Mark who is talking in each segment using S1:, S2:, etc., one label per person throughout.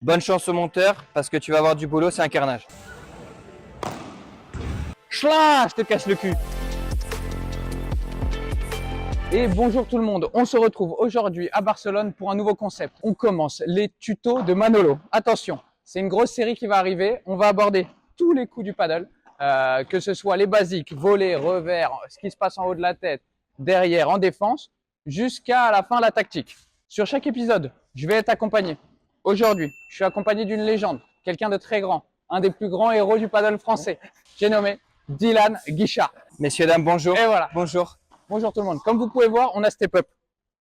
S1: Bonne chance au monteur parce que tu vas avoir du boulot, c'est un carnage. Chla, je te casse le cul.
S2: Et bonjour tout le monde, on se retrouve aujourd'hui à Barcelone pour un nouveau concept. On commence les tutos de Manolo. Attention, c'est une grosse série qui va arriver. On va aborder tous les coups du paddle, que ce soit les basiques, volley, revers, ce qui se passe en haut de la tête, derrière, en défense, jusqu'à la fin la tactique. Sur chaque épisode, je vais être accompagné. Aujourd'hui, je suis accompagné d'une légende, quelqu'un de très grand, un des plus grands héros du paddle français. J'ai nommé Dylan Guichard.
S1: Messieurs, dames, bonjour.
S2: Et voilà.
S1: Bonjour.
S2: Bonjour tout le monde. Comme vous pouvez voir, on a step up.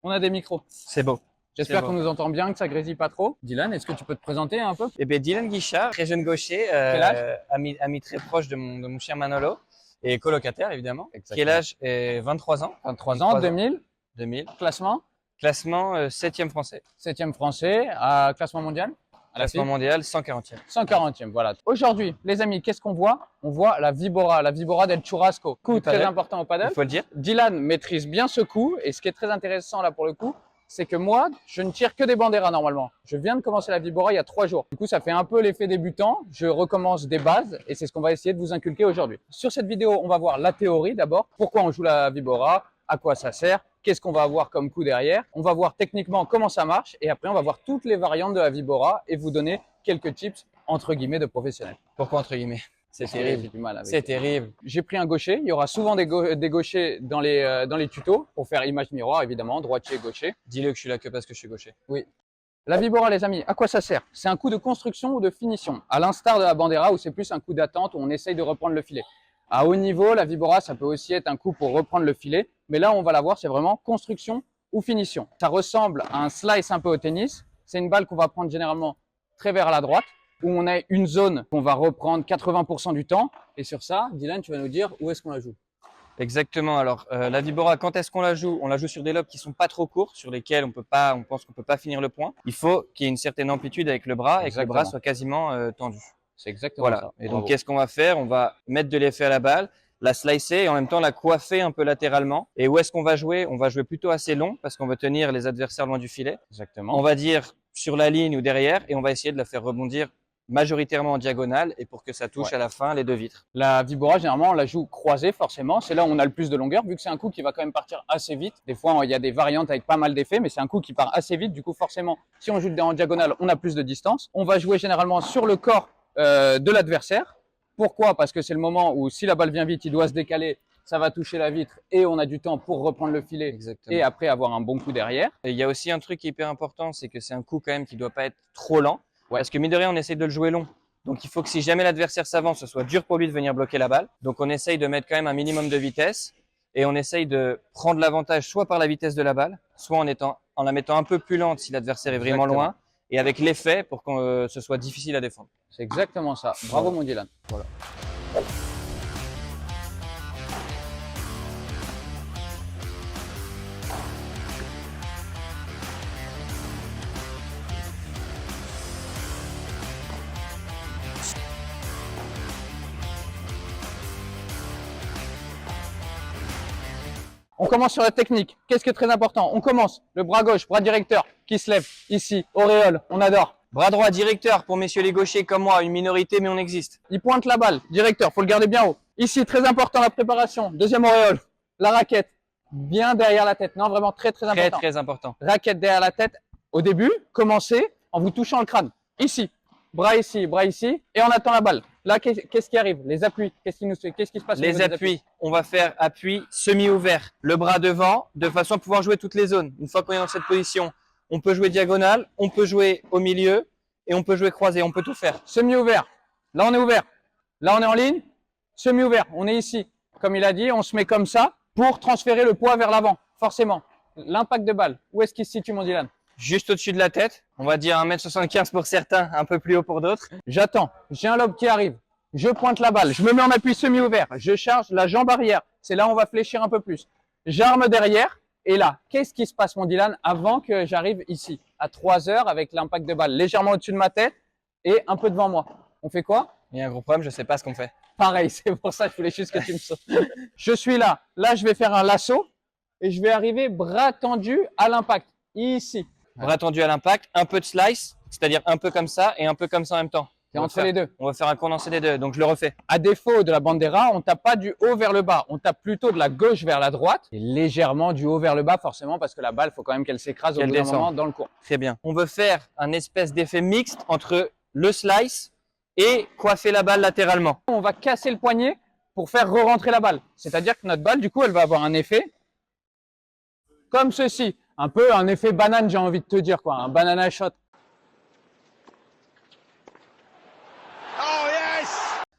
S2: On a des micros.
S1: C'est beau.
S2: J'espère qu'on nous entend bien, que ça grésille pas trop. Dylan, est-ce que tu peux te présenter un peu?
S1: Eh bien, Dylan Guichard, très jeune gaucher,
S2: Quel âge
S1: ami très proche de mon cher Manolo et colocataire évidemment.
S2: Exactement.
S1: Quel âge? 23 ans.
S2: 23 ans, 2000.
S1: 2000.
S2: Classement?
S1: Classement 7e français.
S2: 7e français, à classement mondial?
S1: Classement mondial 140e.
S2: 140e, voilà. Aujourd'hui, les amis, qu'est-ce qu'on voit? On voit la Vibora del Churrasco. Coup très important au paddle.
S1: Il faut le dire.
S2: Dylan maîtrise bien ce coup et ce qui est très intéressant là pour le coup, c'est que moi, je ne tire que des banderas normalement. Je viens de commencer la Vibora il y a 3 jours. Du coup, ça fait un peu l'effet débutant. Je recommence des bases et c'est ce qu'on va essayer de vous inculquer aujourd'hui. Sur cette vidéo, on va voir la théorie d'abord. Pourquoi on joue la Vibora? À quoi ça sert? Qu'est-ce qu'on va avoir comme coup derrière? On va voir techniquement comment ça marche et après, on va voir toutes les variantes de la Vibora et vous donner quelques tips entre guillemets de professionnels.
S1: Pourquoi entre guillemets? C'est terrible.
S2: J'ai du mal avec.
S1: C'est terrible.
S2: J'ai pris un gaucher. Il y aura souvent des gauchers dans les tutos pour faire image miroir, évidemment, droitier, gaucher.
S1: Dis-le que je suis là que parce que je suis gaucher.
S2: Oui. La Vibora, les amis, à quoi ça sert? C'est un coup de construction ou de finition, à l'instar de la Bandera où c'est plus un coup d'attente où on essaye de reprendre le filet. À haut niveau, la Vibora, ça peut aussi être un coup pour reprendre le filet, mais là, on va la voir, c'est vraiment construction ou finition. Ça ressemble à un slice un peu au tennis. C'est une balle qu'on va prendre généralement très vers la droite, où on a une zone qu'on va reprendre 80% du temps. Et sur ça, Dylan, tu vas nous dire où est-ce qu'on la joue.
S1: Exactement. Alors, la Vibora, quand est-ce qu'on la joue? On la joue sur des lobes qui sont pas trop courts, sur lesquels on pense qu'on peut pas finir le point. Il faut qu'il y ait une certaine amplitude avec le bras et que le bras soit quasiment tendu.
S2: C'est exactement
S1: voilà.
S2: ça.
S1: Et
S2: Bravo.
S1: donc, qu'est-ce qu'on va faire? On va mettre de l'effet à la balle, la slicer et en même temps la coiffer un peu latéralement. Et où est-ce qu'on va jouer? On va jouer plutôt assez long parce qu'on veut tenir les adversaires loin du filet.
S2: Exactement.
S1: On va dire sur la ligne ou derrière et on va essayer de la faire rebondir majoritairement en diagonale et pour que ça touche à la fin les deux vitres.
S2: La Vibora, généralement, on la joue croisée forcément. C'est là où on a le plus de longueur vu que c'est un coup qui va quand même partir assez vite. Des fois, il y a des variantes avec pas mal d'effets, mais c'est un coup qui part assez vite. Du coup, forcément, si on joue en diagonale, on a plus de distance. On va jouer généralement sur le corps de l'adversaire. Pourquoi? Parce que c'est le moment où si la balle vient vite, il doit se décaler, ça va toucher la vitre et on a du temps pour reprendre le filet.
S1: Exactement.
S2: Et après avoir un bon coup derrière.
S1: Et il y a aussi un truc hyper important, c'est que c'est un coup quand même qui doit pas être trop lent. Ouais. Parce que mine de rien, on essaye de le jouer long. Donc il faut que si jamais l'adversaire s'avance, ce soit dur pour lui de venir bloquer la balle. Donc on essaye de mettre quand même un minimum de vitesse et on essaye de prendre l'avantage soit par la vitesse de la balle, soit en la mettant un peu plus lente si l'adversaire est vraiment loin et avec l'effet pour que ce soit difficile à défendre.
S2: C'est exactement ça. Bravo mon Dylan. Voilà. On commence sur la technique. Qu'est-ce qui est très important? On commence. Le bras gauche, bras directeur, qui se lève. Ici, auréole, on adore.
S1: Bras droit directeur pour messieurs les gauchers comme moi, une minorité mais on existe.
S2: Il pointe la balle, directeur, faut le garder bien haut. Ici, très important la préparation. Deuxième auréole, la raquette, bien derrière la tête. Non, vraiment très important.
S1: Très important.
S2: Raquette derrière la tête. Au début, commencez en vous touchant le crâne. Ici, bras ici, et on attend la balle. Là, qu'est-ce qui arrive? Les appuis. Qu'est-ce qui se passe?
S1: Les appuis. On va faire appui semi-ouvert. Le bras devant, de façon à pouvoir jouer toutes les zones. Une fois qu'on est dans cette position, on peut jouer diagonale, on peut jouer au milieu et on peut jouer croisé. On peut tout faire.
S2: Semi-ouvert. Là, on est ouvert. Là, on est en ligne. Semi-ouvert. On est ici. Comme il a dit, on se met comme ça pour transférer le poids vers l'avant. Forcément. L'impact de balle. Où est-ce qu'il se situe, mon Dylan?
S1: Juste au-dessus de la tête. On va dire 1m75 pour certains, un peu plus haut pour d'autres.
S2: J'attends. J'ai un lobe qui arrive. Je pointe la balle. Je me mets en appui semi-ouvert. Je charge la jambe arrière. C'est là où on va fléchir un peu plus. J'arme derrière. Et là, qu'est-ce qui se passe, mon Dylan, avant que j'arrive ici, à 3 heures, avec l'impact de balle légèrement au-dessus de ma tête et un peu devant moi? On fait quoi?
S1: Il y a un gros problème, je sais pas ce qu'on fait.
S2: Pareil, c'est pour ça que je voulais juste que tu me sautes. Je suis là. Là, je vais faire un lasso et je vais arriver bras tendu à l'impact. Ici.
S1: bras tendu à l'impact, un peu de slice, c'est-à-dire un peu comme ça et un peu comme ça en même temps.
S2: C'est entre les deux.
S1: On va faire un condensé des deux, donc je le refais.
S2: À défaut de la bandera, on tape pas du haut vers le bas, on tape plutôt de la gauche vers la droite et légèrement du haut vers le bas forcément parce que la balle, faut quand même qu'elle s'écrase au bout d'un moment dans le cours.
S1: Très bien. On veut faire un espèce d'effet mixte entre le slice et coiffer la balle latéralement.
S2: On va casser le poignet pour faire re-rentrer la balle. C'est-à-dire que notre balle, du coup, elle va avoir un effet comme ceci. Un peu un effet banane, j'ai envie de te dire, quoi, un banana shot.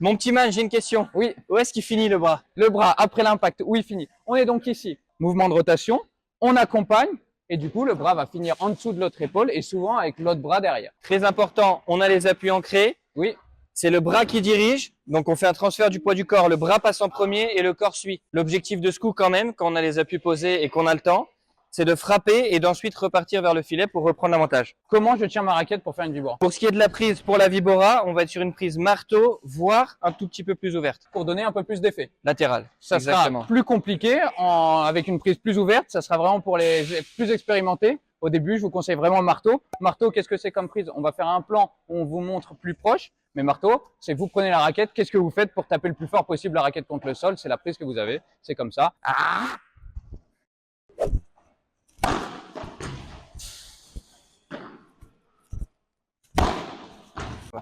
S1: Mon petit man, j'ai une question.
S2: Oui,
S1: Où est-ce qu'il finit le bras?
S2: le bras après l'impact, où il finit. On est donc ici. Mouvement de rotation, on accompagne et du coup, le bras va finir en dessous de l'autre épaule et souvent avec l'autre bras derrière.
S1: Très important, on a les appuis ancrés.
S2: Oui,
S1: C'est le bras qui dirige, donc on fait un transfert du poids du corps. Le bras passe en premier et le corps suit. L'objectif de ce coup quand même, quand on a les appuis posés et qu'on a le temps, c'est de frapper et d'ensuite repartir vers le filet pour reprendre l'avantage.
S2: comment je tiens ma raquette pour faire une vibora?
S1: Pour ce qui est de la prise pour la vibora, on va être sur une prise marteau, voire un tout petit peu plus ouverte,
S2: Pour donner un peu plus d'effet.
S1: latérale.
S2: Ça
S1: Exactement.
S2: sera plus compliqué avec une prise plus ouverte. Ça sera vraiment pour les plus expérimentés. Au début, je vous conseille vraiment marteau. Marteau, qu'est-ce que c'est comme prise? On va faire un plan où on vous montre plus proche. Mais marteau, c'est vous prenez la raquette. Qu'est-ce que vous faites pour taper le plus fort possible la raquette contre le sol? C'est la prise que vous avez. C'est comme ça.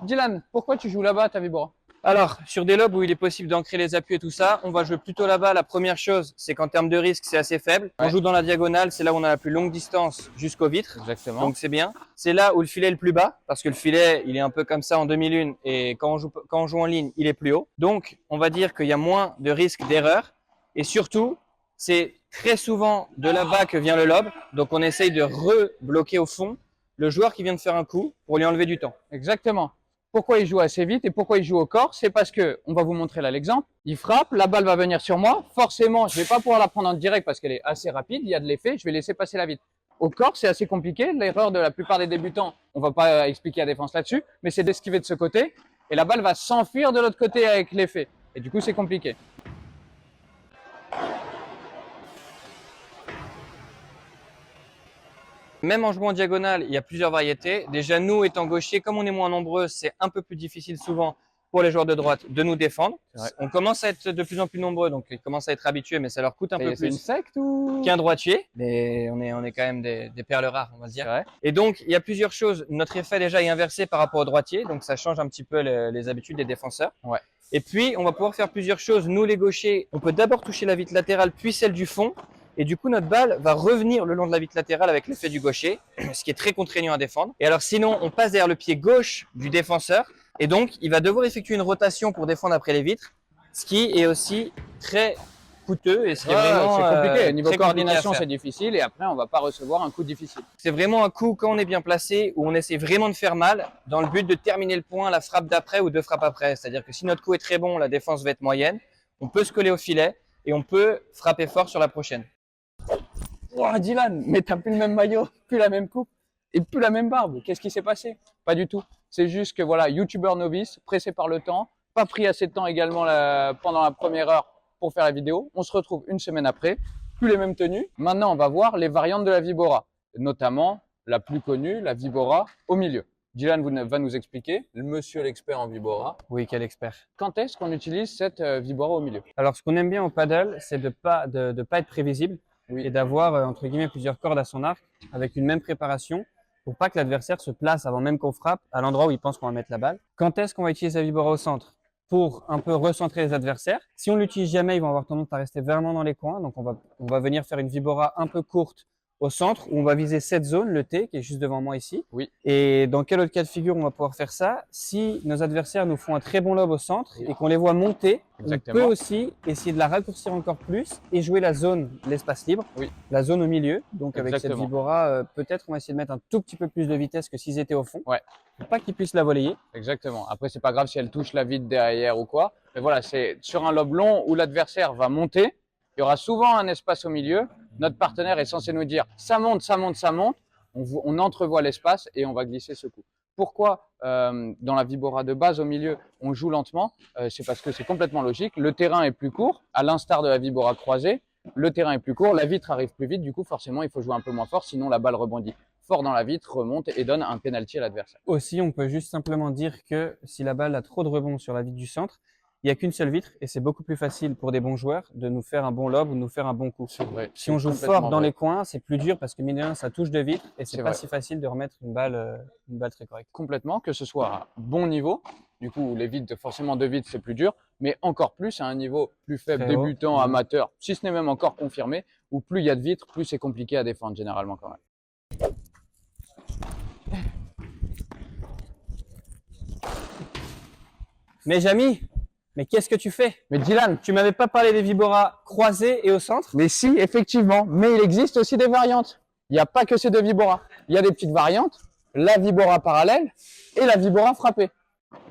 S2: Dylan, pourquoi tu joues là-bas ta vibora?
S1: Alors, sur des lobes où il est possible d'ancrer les appuis et tout ça, on va jouer plutôt là-bas. La première chose, c'est qu'en termes de risque, c'est assez faible. On joue dans la diagonale, c'est là où on a la plus longue distance jusqu'aux vitres.
S2: Exactement.
S1: Donc c'est bien. C'est là où le filet est le plus bas, parce que le filet, il est un peu comme ça en demi-lune, et quand on joue en ligne, il est plus haut. Donc, on va dire qu'il y a moins de risque d'erreur. Et surtout, c'est très souvent de là-bas que vient le lob. Donc, on essaye de rebloquer au fond le joueur qui vient de faire un coup pour lui enlever du temps.
S2: Exactement. Pourquoi il joue assez vite et pourquoi il joue au corps? C'est parce que, on va vous montrer là l'exemple. Il frappe, la balle va venir sur moi. Forcément, je vais pas pouvoir la prendre en direct parce qu'elle est assez rapide. Il y a de l'effet. Je vais laisser passer la vitre. Au corps, c'est assez compliqué. L'erreur de la plupart des débutants, on va pas expliquer la défense là-dessus, mais c'est d'esquiver de ce côté et la balle va s'enfuir de l'autre côté avec l'effet. Et du coup, c'est compliqué.
S1: Même en jouant en diagonale, il y a plusieurs variétés. Déjà, nous, étant gauchers, comme on est moins nombreux, c'est un peu plus difficile souvent pour les joueurs de droite de nous défendre. On commence à être de plus en plus nombreux, donc ils commencent à être habitués, mais ça leur coûte un peu
S2: C'est une
S1: plus
S2: secte ou?
S1: qu'un droitier. Mais on est quand même des perles rares, on va se
S2: C'est
S1: dire.
S2: vrai.
S1: Et donc, il y a plusieurs choses. Notre effet déjà est inversé par rapport au droitier, donc ça change un petit peu les habitudes des défenseurs.
S2: Ouais.
S1: Et puis, on va pouvoir faire plusieurs choses. Nous, les gauchers, on peut d'abord toucher la vitre latérale, puis celle du fond. Et du coup, notre balle va revenir le long de la vitre latérale avec l'effet du gaucher, ce qui est très contraignant à défendre. Et alors, sinon, on passe derrière le pied gauche du défenseur. Et donc, il va devoir effectuer une rotation pour défendre après les vitres, ce qui est aussi très coûteux et ce qui est vraiment
S2: c'est compliqué.
S1: très
S2: Niveau
S1: compliqué à
S2: coordination,
S1: faire.
S2: c'est difficile et après, on va pas recevoir un coup difficile.
S1: C'est vraiment un coup, quand on est bien placé, où on essaie vraiment de faire mal, dans le but de terminer le point, la frappe d'après ou deux frappes après. C'est-à-dire que si notre coup est très bon, la défense va être moyenne, on peut se coller au filet et on peut frapper fort sur la prochaine.
S2: Oh, Dylan, mais t'as plus le même maillot, plus la même coupe et plus la même barbe. Qu'est-ce qui s'est passé? Pas du tout. C'est juste que voilà, youtubeur novice, pressé par le temps, pas pris assez de temps également pendant la première heure pour faire la vidéo. On se retrouve une semaine après, plus les mêmes tenues. Maintenant, on va voir les variantes de la vibora, notamment la plus connue, la vibora au milieu. Dylan va nous expliquer, le monsieur l'expert en vibora,
S1: Oui, quel expert.
S2: quand est-ce qu'on utilise cette vibora au milieu?
S1: Alors, ce qu'on aime bien au paddle, c'est de pas être prévisible et d'avoir, entre guillemets, plusieurs cordes à son arc avec une même préparation pour pas que l'adversaire se place avant même qu'on frappe à l'endroit où il pense qu'on va mettre la balle. Quand est-ce qu'on va utiliser la vibora au centre? Pour un peu recentrer les adversaires. Si on l'utilise jamais, ils vont avoir tendance à rester vraiment dans les coins. Donc, on va venir faire une vibora un peu courte au centre où on va viser cette zone, le T, qui est juste devant moi ici.
S2: Oui.
S1: Et dans quel autre cas de figure on va pouvoir faire ça? Si nos adversaires nous font un très bon lob au centre et qu'on les voit monter,
S2: Exactement.
S1: on peut aussi essayer de la raccourcir encore plus et jouer la zone, l'espace libre, la zone au milieu. Donc avec cette vibora, peut-être on va essayer de mettre un tout petit peu plus de vitesse que s'ils étaient au fond.
S2: Ouais.
S1: Pour pas qu'ils puissent la voler.
S2: Exactement. Après, c'est pas grave si elle touche la vitre derrière ou quoi. Mais voilà, c'est sur un lob long où l'adversaire va monter. Il y aura souvent un espace au milieu. Notre partenaire est censé nous dire ça monte, ça monte, ça monte. On entrevoit l'espace et on va glisser ce coup. Pourquoi dans la vibora de base au milieu on joue lentement? C'est parce que c'est complètement logique. Le terrain est plus court, à l'instar de la vibora croisée. Le terrain est plus court, la vitre arrive plus vite. Du coup, forcément, il faut jouer un peu moins fort, sinon la balle rebondit. fort dans la vitre, remonte et donne un penalty à l'adversaire.
S1: Aussi, on peut juste simplement dire que si la balle a trop de rebonds sur la vitre du centre, il n'y a qu'une seule vitre et c'est beaucoup plus facile pour des bons joueurs de nous faire un bon lob ou de nous faire un bon coup.
S2: C'est vrai.
S1: Si on joue fort dans les coins, c'est plus dur parce que mine de rien, ça touche de vitre et c'est pas
S2: vrai.
S1: si facile de remettre une balle très correcte.
S2: Complètement, que ce soit à bon niveau, du coup les vitres, forcément 2 vitres c'est plus dur, mais encore plus à un niveau plus faible,
S1: Très haut.
S2: débutant, amateur, si ce n'est même encore confirmé, où plus il y a de vitres, plus c'est compliqué à défendre généralement quand même.
S1: Mais Jamy, mais qu'est-ce que tu fais?
S2: Mais Dylan,
S1: Tu m'avais pas parlé des Vibora croisés et au centre?
S2: mais si, effectivement, mais il existe aussi des variantes. Il n'y a pas que ces 2 Vibora. Il y a des petites variantes, la Vibora parallèle et la Vibora frappée.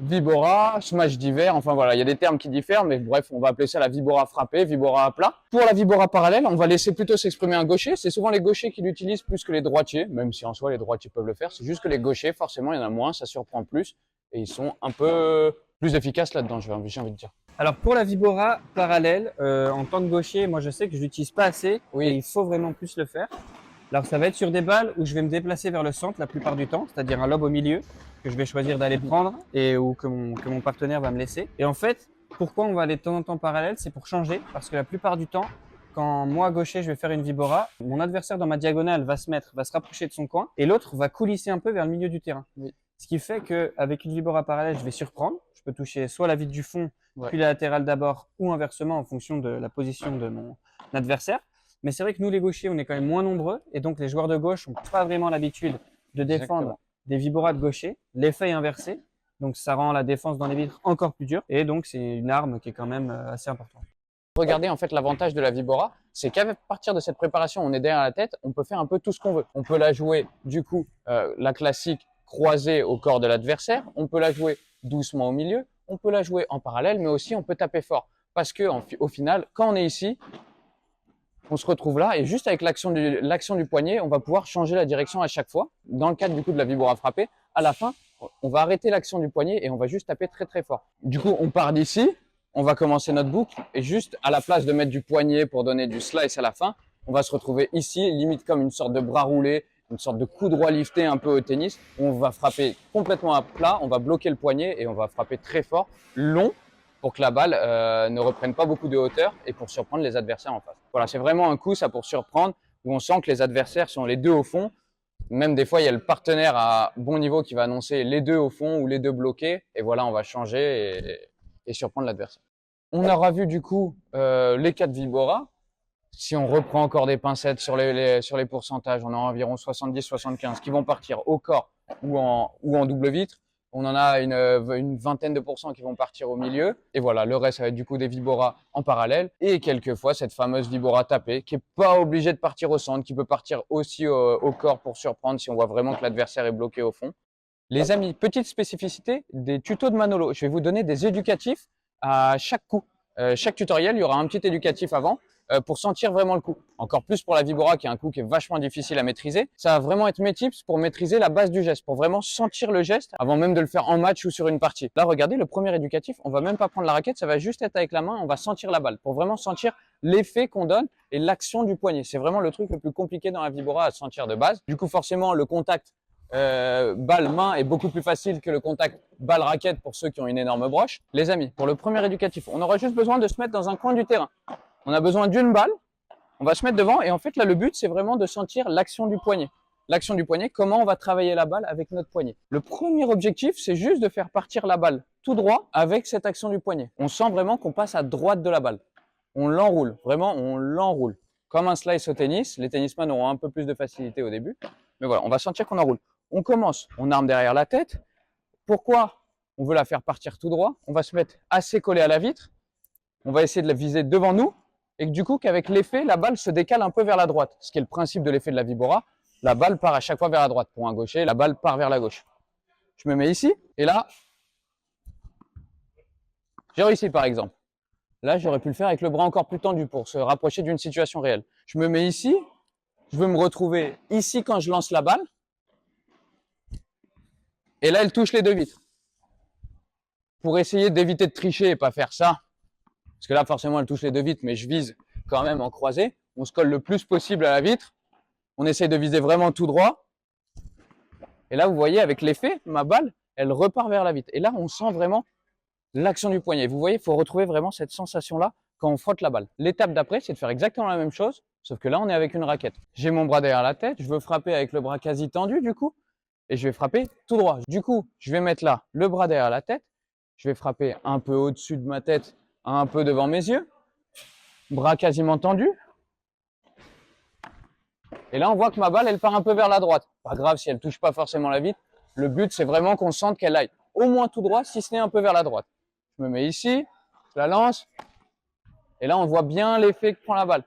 S2: Vibora, smash d'hiver, enfin voilà, il y a des termes qui diffèrent, mais bref, on va appeler ça la Vibora frappée, Vibora à plat. Pour la Vibora parallèle, on va laisser plutôt s'exprimer un gaucher. C'est souvent les gauchers qui l'utilisent plus que les droitiers, même si en soi les droitiers peuvent le faire. C'est juste que les gauchers, forcément, il y en a moins, ça surprend plus, et ils sont un peu plus efficaces là-dedans, j'ai envie de dire.
S1: Alors pour la Vibora parallèle, en tant que gaucher, moi je sais que je l'utilise pas assez
S2: Oui.
S1: et il faut vraiment plus le faire. Alors ça va être sur des balles où je vais me déplacer vers le centre la plupart du temps, c'est-à-dire un lob au milieu que je vais choisir d'aller prendre et ou que mon partenaire va me laisser. Et en fait, pourquoi on va aller de temps en temps parallèle, c'est pour changer parce que la plupart du temps, quand moi gaucher je vais faire une Vibora, mon adversaire dans ma diagonale va se rapprocher de son coin et l'autre va coulisser un peu vers le milieu du terrain.
S2: Oui.
S1: Ce qui fait qu'avec une Vibora parallèle, je vais surprendre. Je peux toucher soit la vitre du fond,
S2: Ouais.
S1: puis la latérale d'abord, ou inversement en fonction de la position de mon adversaire. Mais c'est vrai que nous, les gauchers, on est quand même moins nombreux, et donc les joueurs de gauche n'ont pas vraiment l'habitude de défendre
S2: Exactement.
S1: des Vibora de gaucher. L'effet est inversé, donc ça rend la défense dans les vitres encore plus dure, et donc c'est une arme qui est quand même assez importante.
S2: Regardez, en fait, l'avantage de la Vibora, c'est qu'à partir de cette préparation, on est derrière la tête, on peut faire un peu tout ce qu'on veut. On peut la jouer, du coup, la classique croisée au corps de l'adversaire, on peut la jouer doucement au milieu, on peut la jouer en parallèle, mais aussi on peut taper fort. Parce que au final, quand on est ici, on se retrouve là et juste avec l'action du poignet, on va pouvoir changer la direction à chaque fois. Dans le cadre du coup de la Vibora frappée, à la fin, on va arrêter l'action du poignet et on va juste taper très très fort. Du coup, on part d'ici, on va commencer notre boucle et juste à la place de mettre du poignet pour donner du slice à la fin, on va se retrouver ici, limite comme une sorte de bras roulé, une sorte de coup droit lifté un peu au tennis. On va frapper complètement à plat, on va bloquer le poignet et on va frapper très fort, long, pour que la balle ne reprenne pas beaucoup de hauteur et pour surprendre les adversaires en face. Voilà, c'est vraiment un coup ça pour surprendre où on sent que les adversaires sont les deux au fond. Même des fois, il y a le partenaire à bon niveau qui va annoncer les deux au fond ou les deux bloqués et voilà, on va changer et surprendre l'adversaire. On aura vu du coup les 4 Vibora. Si on reprend encore des pincettes sur les pourcentages, on a environ 70-75 qui vont partir au corps ou en double vitre. On en a une vingtaine de pourcents qui vont partir au milieu. Et voilà, le reste, ça va être du coup des Vibora en parallèle. Et quelquefois, cette fameuse Vibora tapée qui n'est pas obligée de partir au centre, qui peut partir aussi au corps pour surprendre si on voit vraiment que l'adversaire est bloqué au fond. Les amis, petite spécificité des tutos de Manolo. Je vais vous donner des éducatifs à chaque coup. Chaque tutoriel, il y aura un petit éducatif avant pour sentir vraiment le coup. Encore plus pour la Vibora qui est un coup qui est vachement difficile à maîtriser. Ça va vraiment être mes tips pour maîtriser la base du geste, pour vraiment sentir le geste avant même de le faire en match ou sur une partie. Là, regardez, le premier éducatif, on va même pas prendre la raquette, ça va juste être avec la main, on va sentir la balle pour vraiment sentir l'effet qu'on donne et l'action du poignet. C'est vraiment le truc le plus compliqué dans la Vibora à sentir de base. Du coup, forcément, le contact balle-main est beaucoup plus facile que le contact balle-raquette pour ceux qui ont une énorme broche. Les amis, pour le premier éducatif, on aura juste besoin de se mettre dans un coin du terrain. On a besoin d'une balle, on va se mettre devant et en fait là le but c'est vraiment de sentir l'action du poignet. L'action du poignet, comment on va travailler la balle avec notre poignet. Le premier objectif c'est juste de faire partir la balle tout droit avec cette action du poignet. On sent vraiment qu'on passe à droite de la balle. On l'enroule, vraiment on l'enroule. Comme un slice au tennis, les tennisman auront un peu plus de facilité au début. Mais voilà, on va sentir qu'on enroule. On commence, on arme derrière la tête. Pourquoi on veut la faire partir tout droit? On va se mettre assez collé à la vitre. On va essayer de la viser devant nous. Et que du coup, qu'avec l'effet, la balle se décale un peu vers la droite. Ce qui est le principe de l'effet de la Vibora. La balle part à chaque fois vers la droite. Pour un gaucher, la balle part vers la gauche. Je me mets ici, et là, j'ai réussi par exemple. Là, j'aurais pu le faire avec le bras encore plus tendu pour se rapprocher d'une situation réelle. Je me mets ici, je veux me retrouver ici quand je lance la balle. Et là, elle touche les deux vitres. Pour essayer d'éviter de tricher et pas faire ça, parce que là, forcément, elle touche les deux vitres, mais je vise quand même en croisé. On se colle le plus possible à la vitre. On essaye de viser vraiment tout droit. Et là, vous voyez, avec l'effet, ma balle, elle repart vers la vitre. Et là, on sent vraiment l'action du poignet. Vous voyez, il faut retrouver vraiment cette sensation-là quand on frotte la balle. L'étape d'après, c'est de faire exactement la même chose, sauf que là, on est avec une raquette. J'ai mon bras derrière la tête, je veux frapper avec le bras quasi tendu du coup, et je vais frapper tout droit. Du coup, je vais mettre là le bras derrière la tête, je vais frapper un peu au-dessus de ma tête, un peu devant mes yeux, bras quasiment tendu. Et là, on voit que ma balle, elle part un peu vers la droite. Pas grave si elle touche pas forcément la vitre. Le but, c'est vraiment qu'on sente qu'elle aille au moins tout droit, si ce n'est un peu vers la droite. Je me mets ici, je la lance. Et là, on voit bien l'effet que prend la balle.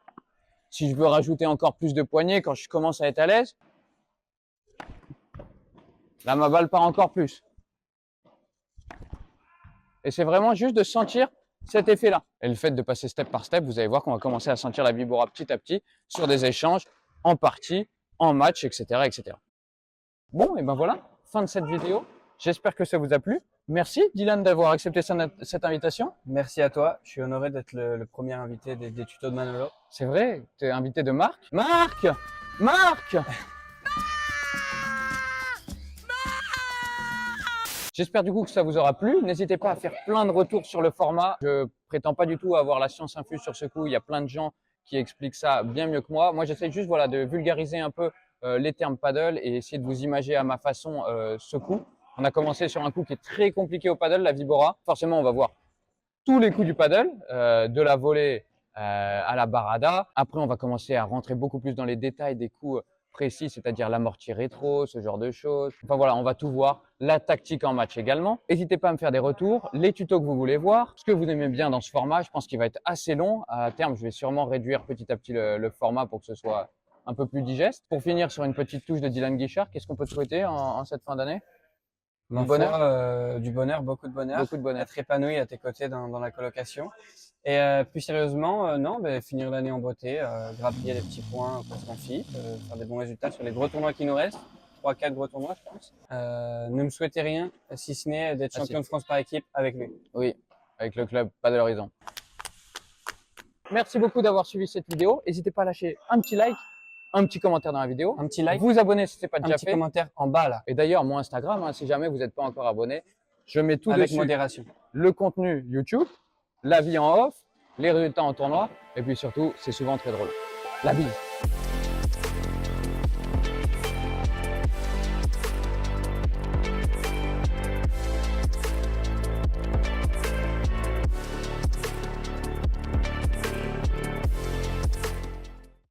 S2: Si je veux rajouter encore plus de poignée quand je commence à être à l'aise, là, ma balle part encore plus. Et c'est vraiment juste de sentir cet effet-là. Et le fait de passer step par step, vous allez voir qu'on va commencer à sentir la vibora petit à petit sur des échanges, en partie, en match, etc., etc. Bon, et ben voilà, fin de cette vidéo. J'espère que ça vous a plu. Merci Dylan d'avoir accepté cette invitation.
S1: Merci à toi. Je suis honoré d'être le premier invité des tutos de Manolo.
S2: C'est vrai, tu es invité de Marc. Marc Marc J'espère du coup que ça vous aura plu. N'hésitez pas à faire plein de retours sur le format. Je prétends pas du tout avoir la science infuse sur ce coup. Il y a plein de gens qui expliquent ça bien mieux que moi. Moi, j'essaie juste voilà, de vulgariser un peu les termes paddle et essayer de vous imager à ma façon ce coup. On a commencé sur un coup qui est très compliqué au paddle, la vibora. Forcément, on va voir tous les coups du paddle, de la volée à la barada. Après, on va commencer à rentrer beaucoup plus dans les détails des coups précis, c'est-à-dire l'amorti rétro, ce genre de choses. Enfin voilà, on va tout voir. La tactique en match également. N'hésitez pas à me faire des retours, les tutos que vous voulez voir, ce que vous aimez bien dans ce format. Je pense qu'il va être assez long. À terme, je vais sûrement réduire petit à petit le format pour que ce soit un peu plus digeste. Pour finir sur une petite touche de Dylan Guichard, qu'est-ce qu'on peut te souhaiter en cette fin d'année?
S1: Du bonheur, du bonheur, beaucoup de bonheur.
S2: Beaucoup de bonheur.
S1: Être épanoui à tes côtés dans la colocation. Et plus sérieusement, non, finir l'année en beauté, grappiller les petits points pour son fit, faire des bons résultats sur les gros tournois qui nous restent. 3-4 gros tournois, je pense. Ne me souhaitez rien, si ce n'est d'être champion de France par équipe avec lui.
S2: Oui, avec le club Paddle Horizon. Merci beaucoup d'avoir suivi cette vidéo. N'hésitez pas à lâcher un petit like, un petit commentaire dans la vidéo.
S1: Un petit like.
S2: Vous abonner si ce n'est pas déjà
S1: Un petit
S2: fait.
S1: commentaire en bas là.
S2: Et d'ailleurs, mon Instagram, hein, si jamais vous n'êtes pas encore abonné, je mets tout
S1: Avec
S2: dessus.
S1: modération.
S2: Le contenu YouTube, la vie en off, les résultats en tournoi, et puis surtout, c'est souvent très drôle. La bise.